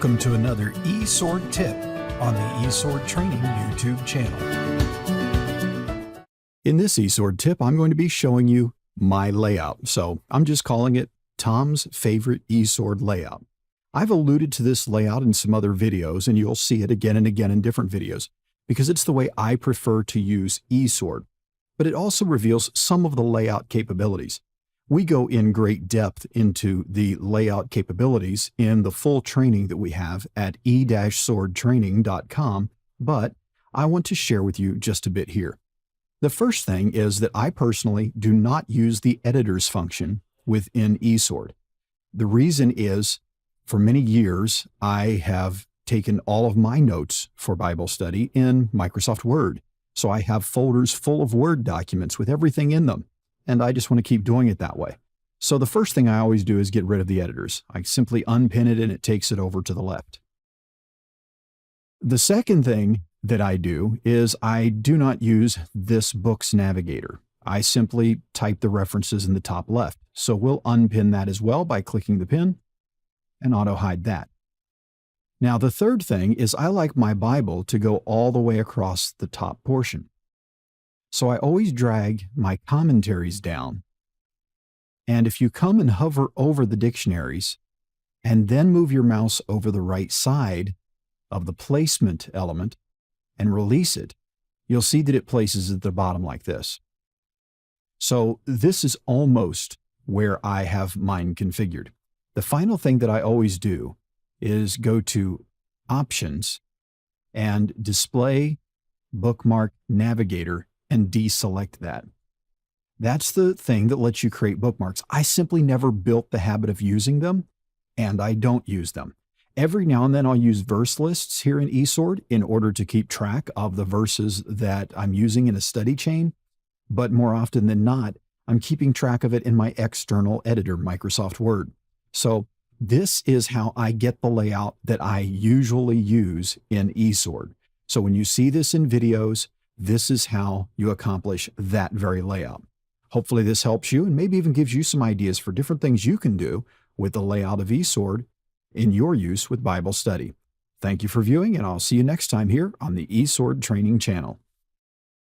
Welcome to another e-Sword tip on the e-SwordTraining YouTube channel. In this e-Sword tip, I'm going to be showing you my layout. So I'm just calling it Tom's favorite e-Sword layout. I've alluded to this layout in some other videos, and you'll see it again and again in different videos because it's the way I prefer to use e-Sword. But it also reveals some of the layout capabilities. We go in great depth into the layout capabilities in the full training that we have at e-SwordTraining.com, but I want to share with you just a bit here. The first thing is that I personally do not use the editors function within e-Sword. The reason is, for many years, I have taken all of my notes for Bible study in Microsoft Word. So I have folders full of Word documents with everything in them. And I just want to keep doing it that way. So the first thing I always do is get rid of the editors. I simply unpin it and it takes it over to the left. The second thing that I do is I do not use this book's navigator. I simply type the references in the top left. So we'll unpin that as well by clicking the pin and auto hide that. Now the third thing is I like my Bible to go all the way across the top portion. So I always drag my commentaries down. And if you come and hover over the dictionaries and then move your mouse over the right side of the placement element and release it, you'll see that it places at the bottom like this. So this is almost where I have mine configured. The final thing that I always do is go to Options and Display Bookmark Navigator and deselect that. That's the thing that lets you create bookmarks. I simply never built the habit of using them, and I don't use them. Every now and then I'll use verse lists here in e-Sword in order to keep track of the verses that I'm using in a study chain, but more often than not, I'm keeping track of it in my external editor, Microsoft Word. So this is how I get the layout that I usually use in e-Sword. So when you see this in videos, this is how you accomplish that very layout. Hopefully this helps you and maybe even gives you some ideas for different things you can do with the layout of e-Sword in your use with Bible study. Thank you for viewing, and I'll see you next time here on the e-Sword Training channel.